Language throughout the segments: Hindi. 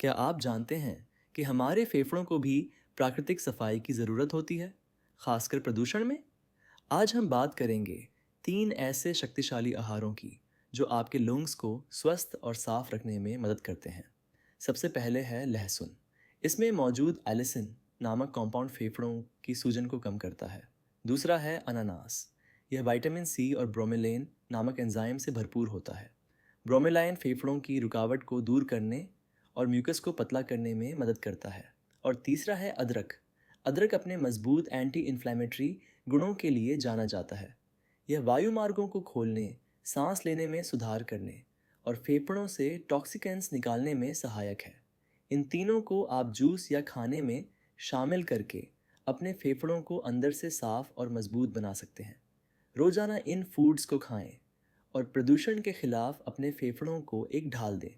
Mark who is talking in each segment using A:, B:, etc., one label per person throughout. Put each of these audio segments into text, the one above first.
A: क्या आप जानते हैं कि हमारे फेफड़ों को भी प्राकृतिक सफाई की ज़रूरत होती है, खासकर प्रदूषण में? आज हम बात करेंगे 3 ऐसे शक्तिशाली आहारों की जो आपके लंग्स को स्वस्थ और साफ रखने में मदद करते हैं। सबसे पहले है लहसुन। इसमें मौजूद एलिसिन नामक कंपाउंड फेफड़ों की सूजन को कम करता है। दूसरा है अनानास। यह विटामिन सी और ब्रोमेलेन नामक एंजाइम से भरपूर होता है। ब्रोमेलाइन फेफड़ों की रुकावट को दूर करने और म्यूकस को पतला करने में मदद करता है। और तीसरा है अदरक। अदरक अपने मजबूत एंटी इन्फ्लेमेटरी गुणों के लिए जाना जाता है। यह वायुमार्गों को खोलने, सांस लेने में सुधार करने और फेफड़ों से टॉक्सिकेंस निकालने में सहायक है। इन तीनों को आप जूस या खाने में शामिल करके अपने फेफड़ों को अंदर से साफ और मजबूत बना सकते हैं। रोजाना इन फूड्स को खाएं और प्रदूषण के खिलाफ अपने फेफड़ों को एक ढाल दें।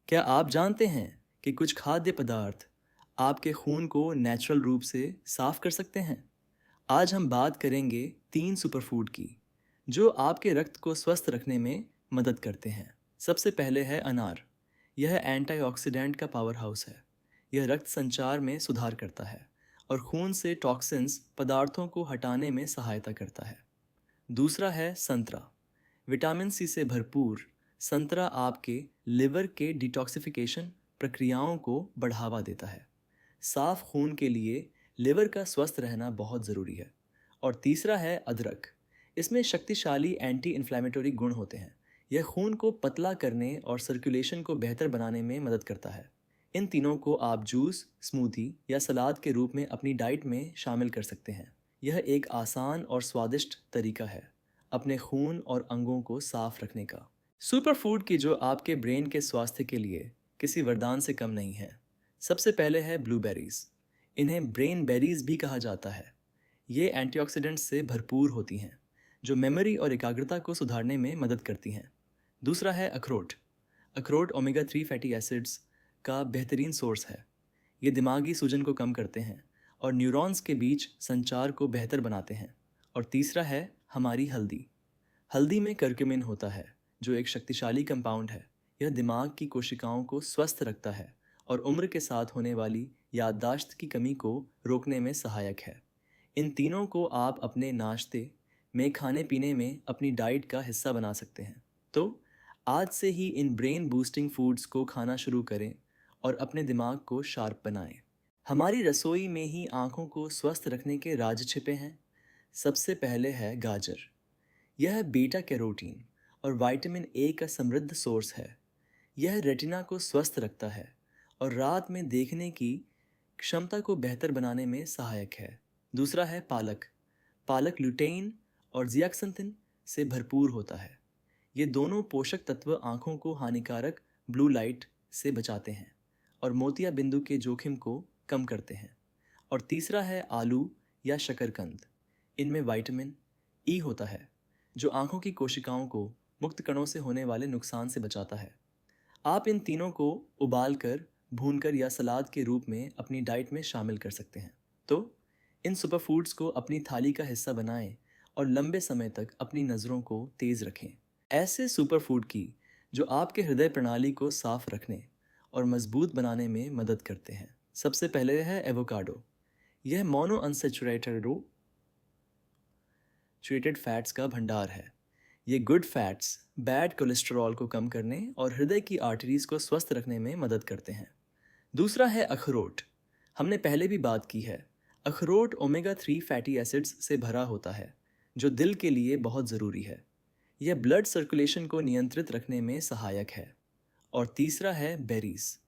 A: क्या आप जानते हैं कि कुछ खाद्य पदार्थ आपके खून को नेचुरल रूप से साफ कर सकते हैं? आज हम बात करेंगे 3 सुपरफूड की जो आपके रक्त को स्वस्थ रखने में मदद करते हैं। सबसे पहले है अनार। यह एंटीऑक्सीडेंट का पावर हाउस है। यह रक्त संचार में सुधार करता है और खून से टॉक्सिन्स पदार्थों को हटाने में सहायता करता है। दूसरा है संतरा। विटामिन सी से भरपूर संतरा आपके लिवर के डिटॉक्सिफिकेशन प्रक्रियाओं को बढ़ावा देता है। साफ खून के लिए लिवर का स्वस्थ रहना बहुत ज़रूरी है। और तीसरा है अदरक। इसमें शक्तिशाली एंटी इन्फ्लेमेटरी गुण होते हैं। यह खून को पतला करने और सर्कुलेशन को बेहतर बनाने में मदद करता है। इन तीनों को आप जूस, स्मूदी या सलाद के रूप में अपनी डाइट में शामिल कर सकते हैं। यह एक आसान और स्वादिष्ट तरीका है अपने खून और अंगों को साफ रखने का। सुपर फूड की जो आपके ब्रेन के स्वास्थ्य के लिए किसी वरदान से कम नहीं है। सबसे पहले है ब्लूबेरीज। इन्हें ब्रेन बेरीज भी कहा जाता है। ये एंटीऑक्सीडेंट्स से भरपूर होती हैं जो मेमोरी और एकाग्रता को सुधारने में मदद करती हैं। दूसरा है अखरोट। अखरोट ओमेगा 3 फैटी एसिड्स का बेहतरीन सोर्स है। ये दिमागी सूजन को कम करते हैं और न्यूरॉन्स के बीच संचार को बेहतर बनाते हैं। और तीसरा है हमारी हल्दी। हल्दी में करक्यूमिन होता है जो एक शक्तिशाली कंपाउंड है। यह दिमाग की कोशिकाओं को स्वस्थ रखता है और उम्र के साथ होने वाली याददाश्त की कमी को रोकने में सहायक है। इन तीनों को आप अपने नाश्ते में, खाने पीने में, अपनी डाइट का हिस्सा बना सकते हैं। तो आज से ही इन ब्रेन बूस्टिंग फूड्स को खाना शुरू करें और अपने दिमाग को शार्प बनाएं। हमारी रसोई में ही आँखों को स्वस्थ रखने के राज छिपे हैं। सबसे पहले है गाजर। यह बीटा कैरोटीन और विटामिन ए का समृद्ध सोर्स है। यह रेटिना को स्वस्थ रखता है और रात में देखने की क्षमता को बेहतर बनाने में सहायक है। दूसरा है पालक। पालक लुटेइन और जियाक्संथिन से भरपूर होता है। ये दोनों पोषक तत्व आँखों को हानिकारक ब्लू लाइट से बचाते हैं और मोतियाबिंदु के जोखिम को कम करते हैं। और तीसरा है आलू या शकरकंद। इनमें विटामिन ई होता है जो आँखों की कोशिकाओं को मुक्त कणों से होने वाले नुकसान से बचाता है। आप इन तीनों को उबालकर, भूनकर या सलाद के रूप में अपनी डाइट में शामिल कर सकते हैं। तो इन सुपरफूड्स को अपनी थाली का हिस्सा बनाएं और लंबे समय तक अपनी नज़रों को तेज़ रखें। ऐसे सुपरफूड की जो आपके हृदय प्रणाली को साफ रखने और मजबूत बनाने में मदद करते हैं। सबसे पहले है एवोकाडो। यह मोनो अनसेचुरेटेड फैट्स का भंडार है। ये गुड फैट्स बैड कोलेस्ट्रॉल को कम करने और हृदय की आर्टरीज को स्वस्थ रखने में मदद करते हैं। दूसरा है अखरोट। हमने पहले भी बात की है। अखरोट ओमेगा 3 फैटी एसिड्स से भरा होता है जो दिल के लिए बहुत ज़रूरी है। यह ब्लड सर्कुलेशन को नियंत्रित रखने में सहायक है। और तीसरा है बेरीज।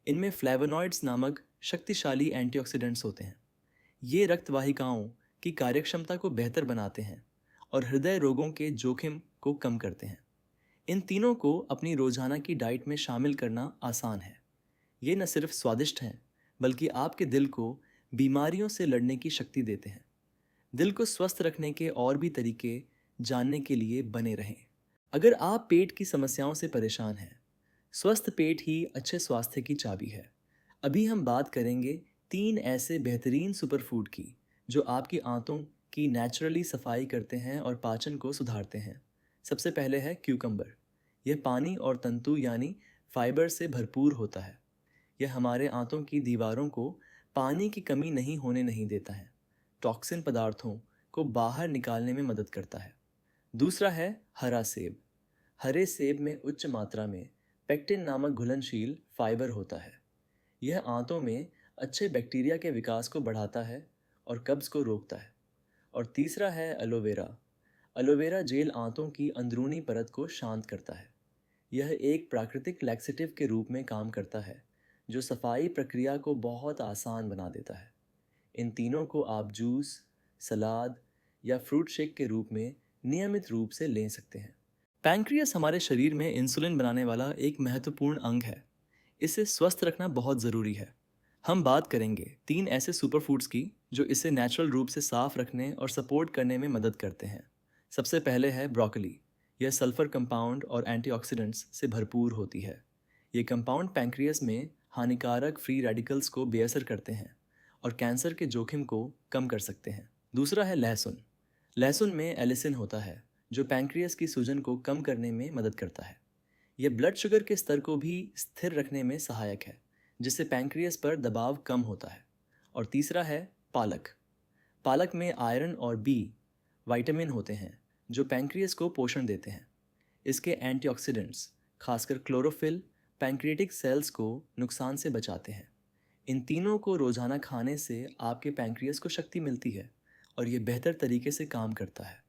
A: इनमें फ्लेवोनॉइड्स नामक शक्तिशाली एंटीऑक्सीडेंट्स होते हैं। ये रक्त वाहिकाओं की कार्यक्षमता को बेहतर बनाते हैं और हृदय रोगों के जोखिम को कम करते हैं। इन तीनों को अपनी रोजाना की डाइट में शामिल करना आसान है। ये न सिर्फ स्वादिष्ट हैं बल्कि आपके दिल को बीमारियों से लड़ने की शक्ति देते हैं। दिल को स्वस्थ रखने के और भी तरीके जानने के लिए बने रहें। अगर आप पेट की समस्याओं से परेशान हैं, स्वस्थ पेट ही अच्छे स्वास्थ्य की चाबी है। अभी हम बात करेंगे 3 ऐसे बेहतरीन सुपरफूड की जो आपकी आंतों की नेचुरली सफाई करते हैं और पाचन को सुधारते हैं। सबसे पहले है क्यूकम्बर। यह पानी और तंतु यानी फाइबर से भरपूर होता है। यह हमारे आंतों की दीवारों को पानी की कमी नहीं होने देता है, टॉक्सिन पदार्थों को बाहर निकालने में मदद करता है। दूसरा है हरा सेब। हरे सेब में उच्च मात्रा में पेक्टिन नामक घुलनशील फाइबर होता है। यह आंतों में अच्छे बैक्टीरिया के विकास को बढ़ाता है और कब्ज को रोकता है। और तीसरा है एलोवेरा। एलोवेरा जेल आंतों की अंदरूनी परत को शांत करता है। यह एक प्राकृतिक लैक्सेटिव के रूप में काम करता है, जो सफाई प्रक्रिया को बहुत आसान बना देता है। इन तीनों को आप जूस, सलाद या फ्रूट शेक के रूप में नियमित रूप से ले सकते हैं। पैंक्रियास हमारे शरीर में इंसुलिन बनाने वाला एक महत्वपूर्ण अंग है। इसे स्वस्थ रखना बहुत ज़रूरी है। हम बात करेंगे 3 ऐसे सुपरफूड्स की जो इसे नेचुरल रूप से साफ रखने और सपोर्ट करने में मदद करते हैं। सबसे पहले है ब्रोकली। यह सल्फर कंपाउंड और एंटीऑक्सीडेंट्स से भरपूर होती है। ये कंपाउंड पैंक्रियास में हानिकारक फ्री रेडिकल्स को बेअसर करते हैं और कैंसर के जोखिम को कम कर सकते हैं। दूसरा है लहसुन। लहसुन में एलिसिन होता है, जो पैंक्रियास की सूजन को कम करने में मदद करता है। यह ब्लड शुगर के स्तर को भी स्थिर रखने में सहायक है, जिससे पैंक्रियास पर दबाव कम होता है। और तीसरा है पालक। पालक में आयरन और बी विटामिन होते हैं, जो पैंक्रियास को पोषण देते हैं। इसके एंटीऑक्सीडेंट्स, खासकर क्लोरोफिल, पैंक्रियाटिक सेल्स को नुकसान से बचाते हैं। इन तीनों को रोजाना खाने से आपके पैंक्रियास को शक्ति मिलती है और ये बेहतर तरीके से काम करता है।